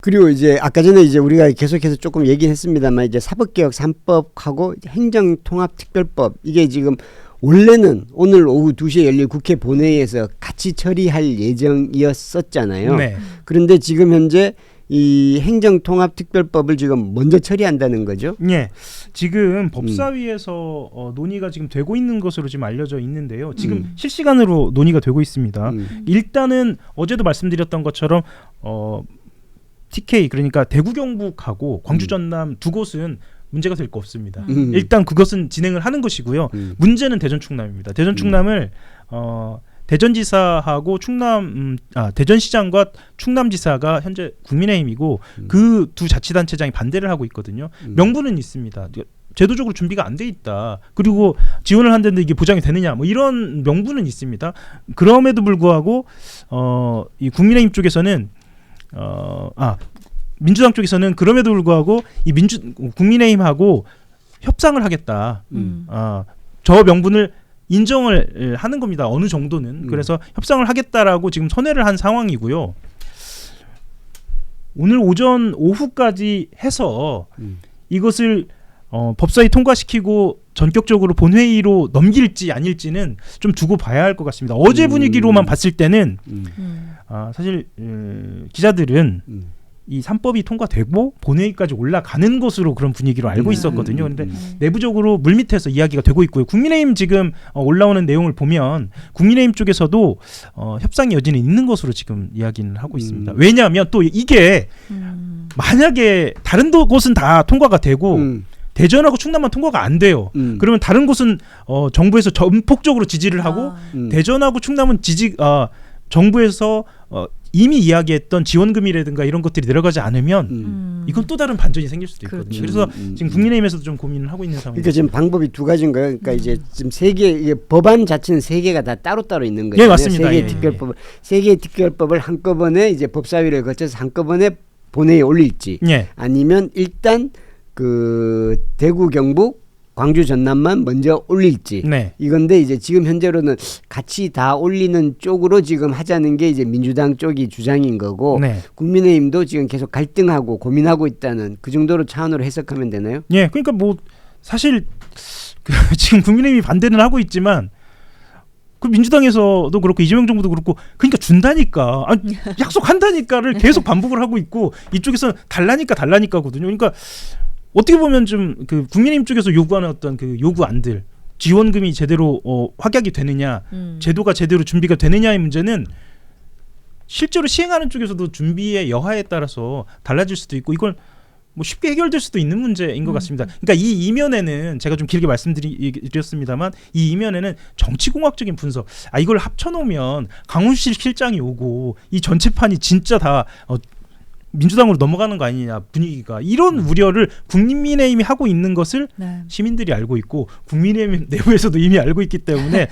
그리고 이제 아까 전에 이제 우리가 계속해서 조금 얘기했습니다만 이제 사법개혁 3법하고 행정통합특별법 이게 지금 원래는 오늘 오후 2시에 열릴 국회 본회의에서 같이 처리할 예정이었었잖아요. 네. 그런데 지금 현재 이 행정통합특별법을 지금 먼저 처리한다는 거죠. 예. 지금 법사위에서 논의가 지금 되고 있는 것으로 지금 알려져 있는데요. 지금 실시간으로 논의가 되고 있습니다. 일단은 어제도 말씀드렸던 것처럼 TK 그러니까 대구 경북하고 광주 전남 두 곳은 문제가 될 거 없습니다. 일단 그것은 진행을 하는 것이고요. 문제는 대전 충남입니다. 대전 충남을 대전지사하고 대전시장과 충남지사가 현재 국민의힘이고 그 두 자치단체장이 반대를 하고 있거든요. 명분은 있습니다. 제도적으로 준비가 안 돼 있다. 그리고 지원을 한다는데 이게 보장이 되느냐 뭐 이런 명분은 있습니다. 그럼에도 불구하고 이 국민의힘 쪽에서는 민주당 쪽에서는 그럼에도 불구하고 이 국민의힘하고 협상을 하겠다. 저 명분을 인정을 하는 겁니다. 어느 정도는. 그래서 협상을 하겠다라고 지금 선회를 한 상황이고요. 오늘 오전 오후까지 해서 이것을 법사위 통과시키고 전격적으로 본회의로 넘길지 아닐지는 좀 두고 봐야 할 것 같습니다. 어제 분위기로만 봤을 때는 사실 기자들은 이 3법이 통과되고 본회의까지 올라가는 것으로 그런 분위기로 알고 있었거든요. 그런데 내부적으로 물밑에서 이야기가 되고 있고요. 국민의힘 지금 올라오는 내용을 보면 국민의힘 쪽에서도 협상의 여지는 있는 것으로 지금 이야기는 하고 있습니다. 왜냐하면 또 이게 만약에 다른 곳은 다 통과가 되고 대전하고 충남만 통과가 안 돼요. 그러면 다른 곳은 정부에서 전폭적으로 지지를 하고 대전하고 충남은 정부에서 이미 이야기했던 지원금이라든가 이런 것들이 내려가지 않으면 이건 또 다른 반전이 생길 수도 있거든요. 그래서 지금 국민의힘에서도 좀 고민을 하고 있는 상황입니다. 그러니까 지금 방법이 두 가지인 거예요. 그러니까 이제 지금 이게 법안 자체는 세 개가 다 따로따로 있는 거예요. 네, 맞습니다. 세 개의 특별법을 한꺼번에 이제 법사위를 거쳐서 한꺼번에 본회의에 올릴지 아니면 일단 그 대구 경북 광주 전남만 먼저 올릴지 이건데 이제 지금 현재로는 같이 다 올리는 쪽으로 지금 하자는 게 이제 민주당 쪽이 주장인 거고 국민의힘도 지금 계속 갈등하고 고민하고 있다는 그 정도로 차원으로 해석하면 되나요? 예, 그러니까 뭐 사실 지금 국민의힘이 반대는 하고 있지만 그 민주당에서도 그렇고 이재명 정부도 그렇고 그러니까 준다니까 약속한다니까를 계속 반복을 하고 있고 이쪽에서는 달라니까거든요. 그러니까 어떻게 보면 좀 그 국민의힘 쪽에서 요구하는 어떤 그 요구안들 지원금이 제대로 확약이 되느냐 제도가 제대로 준비가 되느냐의 문제는 실제로 시행하는 쪽에서도 준비의 여하에 따라서 달라질 수도 있고 이걸 뭐 쉽게 해결될 수도 있는 문제인 것 같습니다. 그러니까 이 이면에는 제가 좀 길게 말씀드렸습니다만 이 이면에는 정치공학적인 분석 이걸 합쳐놓으면 강훈실 실장이 오고 이 전체 판이 진짜 다 민주당으로 넘어가는 거 아니냐 분위기가 이런 우려를 국민의힘이 하고 있는 것을 시민들이 알고 있고 국민의힘 내부에서도 이미 알고 있기 때문에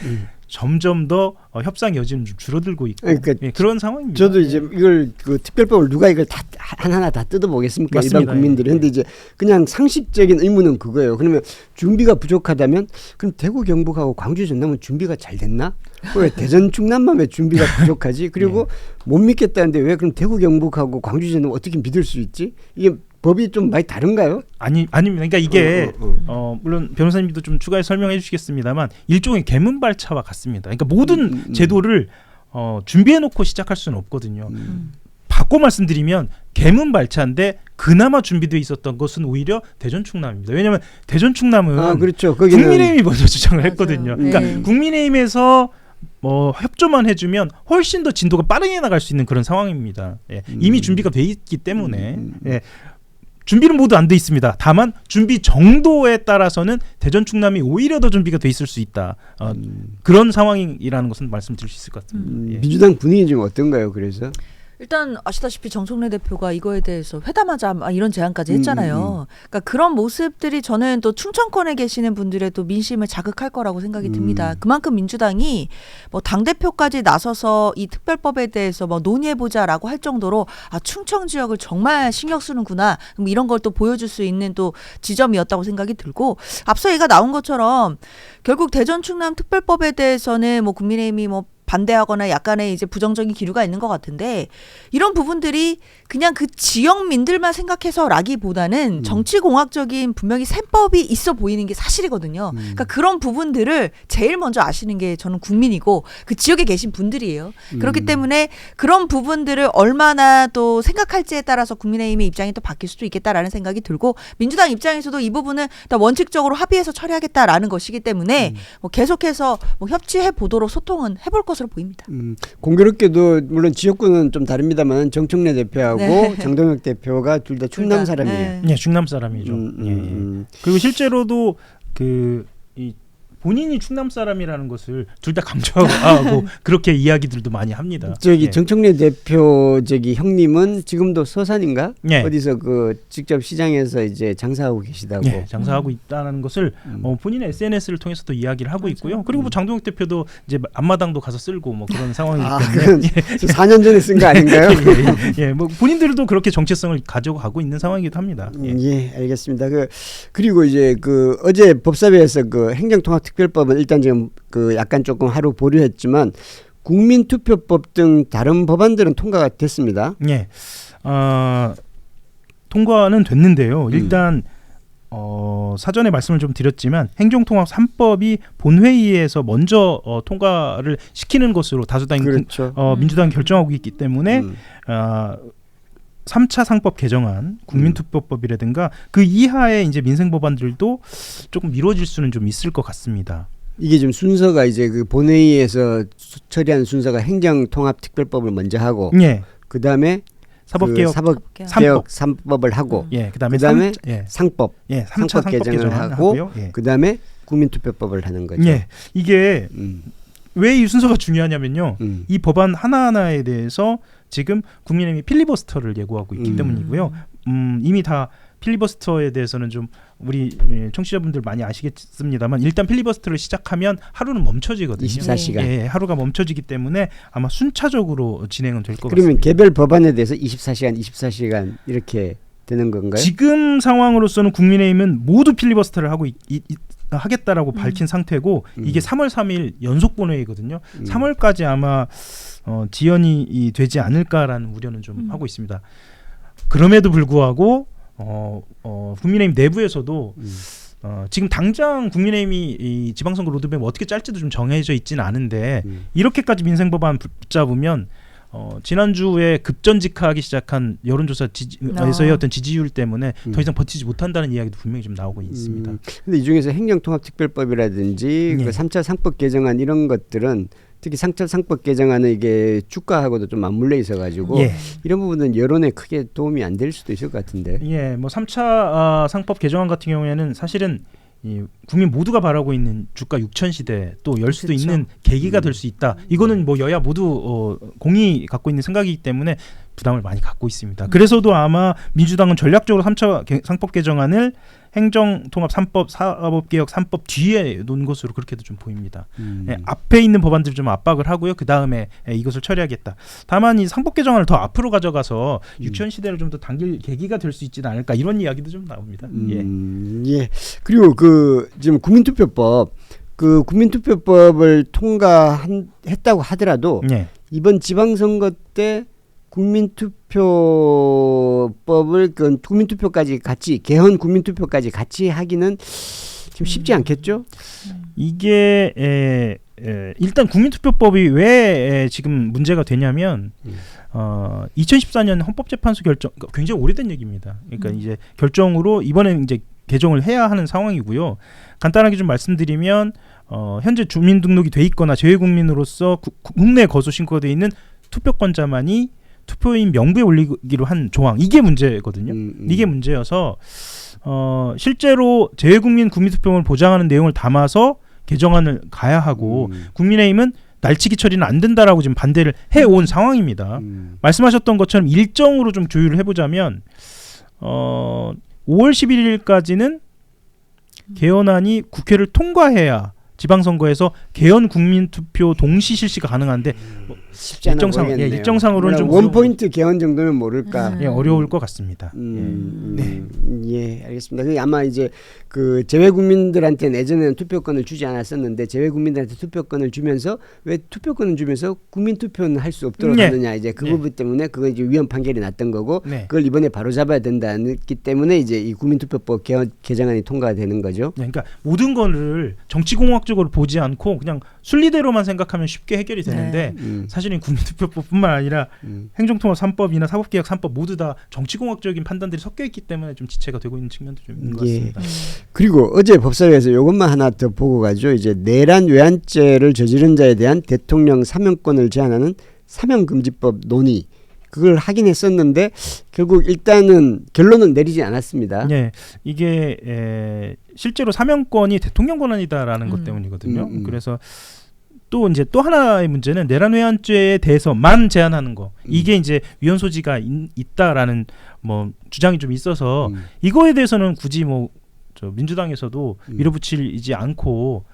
점점 더 협상 여지는 좀 줄어들고 있고 그러니까 그런 상황입니다. 저도 이제 이걸 그 특별법을 누가 이걸 다 하나하나 다 뜯어보겠습니까? 맞습니다. 일반 국민들이. 근데 이제 그냥 상식적인 의문은 그거예요. 그러면 준비가 부족하다면 그럼 대구 경북하고 광주 전남은 준비가 잘 됐나? 왜 대전 충남만 왜 준비가 부족하지? 그리고 못 믿겠다는데 왜 그럼 대구 경북하고 광주 전남 어떻게 믿을 수 있지? 이게 법이 좀 많이 다른가요? 아닙니다. 그러니까 이게 물론 변호사님도 좀 추가해 설명해 주시겠습니다만 일종의 개문발차와 같습니다. 그러니까 모든 제도를 준비해놓고 시작할 수는 없거든요. 바꿔 말씀드리면 개문발차인데 그나마 준비되어 있었던 것은 오히려 대전 충남입니다. 왜냐하면 대전 충남은 그렇죠. 국민의힘이 먼저 주장을 했거든요. 그러니까 국민의힘에서 협조만 해주면 훨씬 더 진도가 빠르게 나갈 수 있는 그런 상황입니다. 이미 준비가 돼 있기 때문에 준비는 모두 안 돼 있습니다. 다만 준비 정도에 따라서는 대전 충남이 오히려 더 준비가 돼 있을 수 있다. 그런 상황이라는 것은 말씀드릴 수 있을 것 같습니다. 민주당 분위기 좀 어떤가요? 그래서 일단 아시다시피 정청래 대표가 이거에 대해서 회담하자 이런 제안까지 했잖아요. 그러니까 그런 모습들이 저는 또 충청권에 계시는 분들의 또 민심을 자극할 거라고 생각이 듭니다. 그만큼 민주당이 뭐 당대표까지 나서서 이 특별법에 대해서 뭐 논의해보자라고 할 정도로 충청 지역을 정말 신경 쓰는구나 뭐 이런 걸 또 보여줄 수 있는 또 지점이었다고 생각이 들고 앞서 얘기가 나온 것처럼 결국 대전 충남 특별법에 대해서는 뭐 국민의힘이 뭐 반대하거나 약간의 이제 부정적인 기류가 있는 것 같은데 이런 부분들이 그냥 그 지역민들만 생각해서라기보다는 정치공학적인 분명히 셈법이 있어 보이는 게 사실이거든요. 그러니까 그런 부분들을 제일 먼저 아시는 게 저는 국민이고 그 지역에 계신 분들이에요. 그렇기 때문에 그런 부분들을 얼마나 또 생각할지에 따라서 국민의힘의 입장이 또 바뀔 수도 있겠다라는 생각이 들고 민주당 입장에서도 이 부분은 원칙적으로 합의해서 처리하겠다라는 것이기 때문에 뭐 계속해서 뭐 협치해 보도록 소통은 해볼 것으로 보입니다. 공교롭게도 물론 지역구는 좀 다릅니다만 정청래 대표하고 네. 장동혁 대표가 둘 다 충남 사람이에요. 네. 예, 충남 사람이죠. 예. 그리고 실제로도 이 본인이 충남 사람이라는 것을 둘 다 강조하고 그렇게 이야기들도 많이 합니다. 저기 예. 정청래 대표 형님은 지금도 서산인가 예. 어디서 그 직접 시장에서 이제 장사하고 계시다고. 예, 장사하고 있다는 것을 본인의 SNS를 통해서도 이야기를 하고 있고요. 그리고 뭐 장동혁 대표도 이제 앞마당도 가서 쓸고 뭐 그런 상황이기 때문에 4년 전에 쓴 거 아닌가요? 예, 뭐 본인들도 그렇게 정체성을 가져가고 있는 상황이기도 합니다. 예, 알겠습니다. 그리고 이제 어제 법사위에서 행정통합특별법은 일단 지금 약간 조금 하루 보류했지만 국민투표법 등 다른 법안들은 통과가 됐습니다. 예, 통과는 됐는데요. 일단 사전에 말씀을 좀 드렸지만 행정통합 3법이 본회의에서 먼저 통과를 시키는 것으로 다수당이 그렇죠. 민주당이 결정하고 있기 때문에 3차 상법 개정안, 국민투표법이라든가 그 이하의 이제 민생 법안들도 조금 미뤄질 수는 좀 있을 것 같습니다. 이게 지금 순서가 이제 본회의에서 처리한 순서가 행정통합특별법을 먼저 하고, 예. 그 다음에 사법개혁 사법개혁 3법을 하고, 예, 그다음에 상법, 예, 3차 상법 개정을 하고, 예. 그 다음에 국민투표법을 하는 거죠. 예, 이게 왜 이 순서가 중요하냐면요. 이 법안 하나하나에 대해서 지금 국민의힘이 필리버스터를 예고하고 있기 때문이고요. 이미 다 필리버스터에 대해서는 좀 우리 청취자분들 많이 아시겠습니다만 일단 필리버스터를 시작하면 하루는 멈춰지거든요. 24시간. 예, 하루가 멈춰지기 때문에 아마 순차적으로 진행은 될 것 같습니다. 그러면 개별 법안에 대해서 24시간 이렇게 되는 건가요? 지금 상황으로서는 국민의힘은 모두 필리버스터를 하고 하겠다라고 밝힌 상태고 이게 3월 3일 연속 본회의거든요. 3월까지 아마 지연이 되지 않을까라는 우려는 좀 하고 있습니다. 그럼에도 불구하고 국민의힘 내부에서도 지금 당장 국민의힘이 이 지방선거 로드맵 어떻게 짤지도 좀 정해져 있지는 않은데 이렇게까지 민생 법안 붙잡으면 지난주에 급전직하기 시작한 여론조사에서의 어떤 지지율 때문에 더 이상 버티지 못한다는 이야기도 분명히 좀 나오고 있습니다. 근데 이 중에서 행정통합특별법이라든지 예. 그 3차 상법 개정안 이런 것들은 특히 3차 상법 개정안은 이게 주가하고도 좀 맞물려 있어가지고 예. 이런 부분은 여론에 크게 도움이 안 될 수도 있을 것 같은데. 예, 뭐 3차 상법 개정안 같은 경우에는 사실은 이 국민 모두가 바라고 있는 주가 6천 시대 또 열 수도 그렇죠. 있는 계기가 될 수 있다. 이거는 뭐 여야 모두 공이 갖고 있는 생각이기 때문에 부담을 많이 갖고 있습니다. 그래서도 아마 민주당은 전략적으로 3차 상법 개정안을 행정통합 3법, 사법개혁 3법 뒤에 놓은 것으로 그렇게도 좀 보입니다. 예, 앞에 있는 법안들을 좀 압박을 하고요. 그 다음에 이것을 처리하겠다. 다만 이 상법 개정안을 더 앞으로 가져가서 6천 시대를 좀 더 당길 계기가 될 수 있지는 않을까 이런 이야기도 좀 나옵니다. 예. 그리고 지금 국민투표법을 통과했다고 하더라도 예. 이번 지방선거 때 국민투표법을 국민투표까지 같이 개헌 국민투표까지 같이 하기는 좀 쉽지 않겠죠? 이게 일단 국민투표법이 왜 지금 문제가 되냐면 2014년 헌법재판소 결정 굉장히 오래된 얘기입니다. 그러니까 이제 결정으로 이번에 이제 개정을 해야 하는 상황이고요. 간단하게 좀 말씀드리면 현재 주민등록이 돼 있거나 재외국민으로서 국내 거소 신고돼 있는 투표권자만이 투표인 명부에 올리기로 한 조항 이게 문제거든요. 이게 문제여서 실제로 재외국민 국민투표를 보장하는 내용을 담아서 개정안을 가야 하고 국민의힘은 날치기 처리는 안 된다라고 지금 반대를 해온 상황입니다. 말씀하셨던 것처럼 일정으로 좀 조율을 해보자면 5월 11일까지는 개헌안이 국회를 통과해야 지방선거에서 개헌 국민투표 동시 실시가 가능한데 쉽지 않아 보이겠네요. 일정상으로는 좀 원포인트 개헌 정도면 모를까. 어려울 것 같습니다. 예, 알겠습니다. 그게 아마 이제 그 재외 국민들한테는 예전에는 투표권을 주지 않았었는데 재외 국민들한테 투표권을 주면서 왜 투표권을 주면서 국민 투표는 할 수 없도록 하느냐 이제 그 부분 때문에 그거 이제 위헌 판결이 났던 거고 그걸 이번에 바로 잡아야 된다기 때문에 이제 이 국민투표법 개정안이 통과가 되는 거죠. 그러니까 모든 거를 정치공학적으로 보지 않고 그냥 순리대로만 생각하면 쉽게 해결이 되는데 사실은 국민투표법뿐만 아니라 행정통합 3법이나 사법개혁 3법 모두 다 정치공학적인 판단들이 섞여 있기 때문에 좀 지체가 되고 있는 측면도 좀 있는 것 같습니다. 그리고 어제 법사위에서 이것만 하나 더 보고 가죠. 이제 내란 외환죄를 저지른 자에 대한 대통령 사면권을 제한하는 사면금지법 논의 그걸 하긴 했었는데 결국 일단은 결론은 내리지 않았습니다. 네, 이게 실제로 사면권이 대통령 권한이다라는 것 때문이거든요. 그래서 또 이제 또 하나의 문제는 내란 외환죄에 대해서만 제한하는 거 이게 이제 위헌 소지가 있다라는 뭐 주장이 좀 있어서 이거에 대해서는 굳이 뭐 저 민주당에서도 밀어붙이지 않고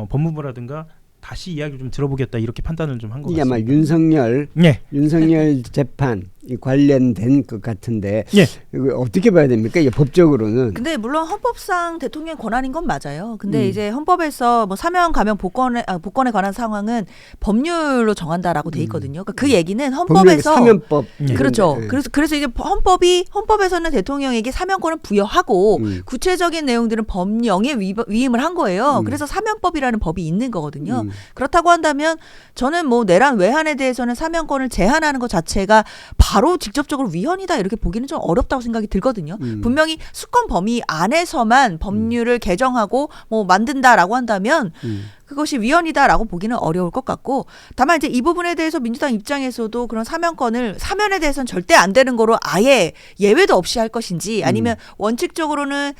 법무부라든가 다시 이야기를 좀 들어보겠다 이렇게 판단을 좀 한 것 같습니다. 이게 아마 윤석열 재판 관련된 것 같은데 이거 어떻게 봐야 됩니까? 이게 법적으로는. 근데 물론 헌법상 대통령 권한인 건 맞아요. 근데 이제 헌법에서 뭐 사면 감형 복권에 관한 상황은 법률로 정한다라고 돼 있거든요. 그러니까 그 얘기는 헌법에서 사면법 그렇죠. 그래서 이제 헌법에서는 대통령에게 사면권을 부여하고 구체적인 내용들은 법령에 위임을 한 거예요. 그래서 사면법이라는 법이 있는 거거든요. 그렇다고 한다면 저는 뭐 내란 외환에 대해서는 사면권을 제한하는 것 자체가 바로 직접적으로 위헌이다 이렇게 보기는 좀 어렵다고 생각이 들거든요. 분명히 수권 범위 안에서만 법률을 개정하고 뭐 만든다라고 한다면 그것이 위헌이다라고 보기는 어려울 것 같고 다만 이제 이 부분에 대해서 민주당 입장에서도 그런 사면에 대해서는 절대 안 되는 거로 아예 예외도 없이 할 것인지 아니면 원칙적으로는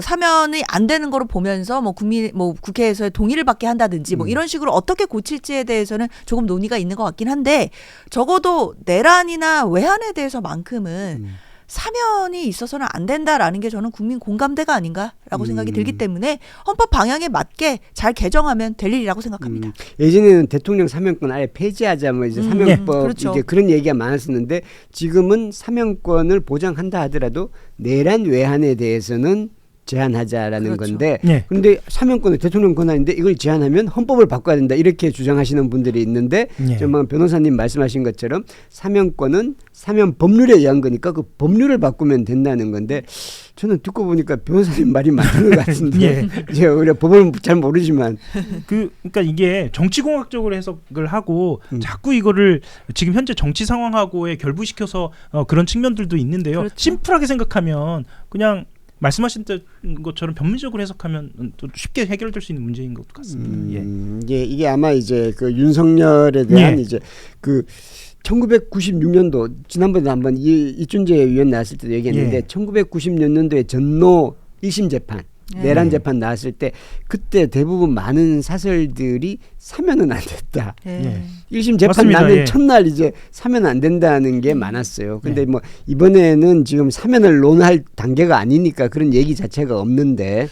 사면이 안 되는 거로 보면서 뭐 국회에서의 동의를 받게 한다든지 뭐 이런 식으로 어떻게 고칠지에 대해서는 조금 논의가 있는 것 같긴 한데 적어도 내란이나 외환에 대해서만큼은 사면이 있어서는 안 된다라는 게 저는 국민 공감대가 아닌가라고 생각이 들기 때문에 헌법 방향에 맞게 잘 개정하면 될 일이라고 생각합니다. 예전에는 대통령 사면권 아예 폐지하자 뭐 이제 사면법 그렇죠. 이제 그런 얘기가 많았었는데 지금은 사면권을 보장한다 하더라도 내란 외환에 대해서는 제한하자라는 건데 그런데 사면권은 대통령 권한인데 이걸 제한하면 헌법을 바꿔야 된다 이렇게 주장하시는 분들이 있는데 정말 변호사님 말씀하신 것처럼 사면권은 사면 법률에 의한 거니까 그 법률을 바꾸면 된다는 건데 저는 듣고 보니까 변호사님 말이 맞는 것 같은데 제가 오히려 법을 잘 모르지만 그러니까 이게 정치공학적으로 해석을 하고 자꾸 이거를 지금 현재 정치 상황하고에 결부시켜서 그런 측면들도 있는데요. 그렇죠. 심플하게 생각하면 그냥 말씀하신 것처럼 변문적으로 해석하면 또 쉽게 해결될 수 있는 문제인 것 같습니다. 이게 아마 이제 그 윤석열에 대한 이제 그 1996년도 지난번에 한번 이준재 의원 나왔을 때도 얘기했는데 1996년도에 전노 1심 재판 내란 재판 나왔을 때 그때 대부분 많은 사설들이 사면은 안 됐다. 1심 재판 맞습니다. 나면 첫날 이제 사면 안 된다는 게 많았어요. 근데 뭐 이번에는 지금 사면을 논할 단계가 아니니까 그런 얘기 자체가 없는데.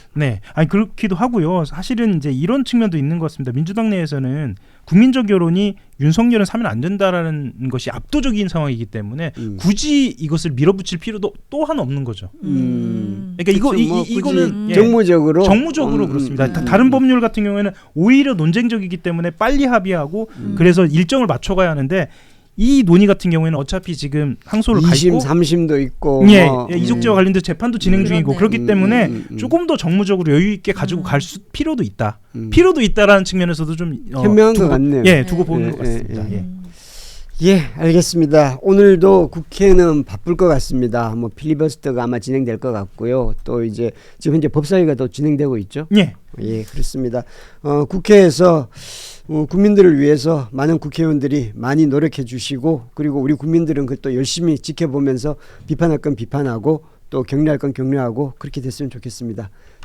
아니 그렇기도 하고요. 사실은 이제 이런 측면도 있는 것 같습니다. 민주당 내에서는 국민적 여론이 윤석열은 사면 안 된다라는 것이 압도적인 상황이기 때문에 굳이 이것을 밀어붙일 필요도 또한 없는 거죠. 그러니까 이거는 정무적으로 그렇습니다. 다른 법률 같은 경우에는 오히려 논쟁적이기 때문에 빨리 합의하고 그래서 일정을 맞춰가야 하는데 이 논의 같은 경우에는 어차피 지금 항소를 가 있고 2심, 3심도 있고 이적죄와 관련된 재판도 진행 중이고 그렇기 때문에 조금 더 정무적으로 여유 있게 가지고 갈 필요도 있다. 필요도 있다라는 측면에서도 좀 현명한 것 같네요. 두고 보는 것 같습니다. 알겠습니다. 오늘도 국회는 바쁠 것 같습니다. 뭐 필리버스터가 아마 진행될 것 같고요. 또 이제 지금 현재 법사위가 또 진행되고 있죠. 그렇습니다. 국회에서 국민들을 위해서 많은 국회의원들이 많이 노력해 주시고 그리고 우리 국민들은 그것도 열심히 지켜보면서 비판할 건 비판하고 또 격려할 건 격려하고 그렇게 됐으면 좋겠습니다.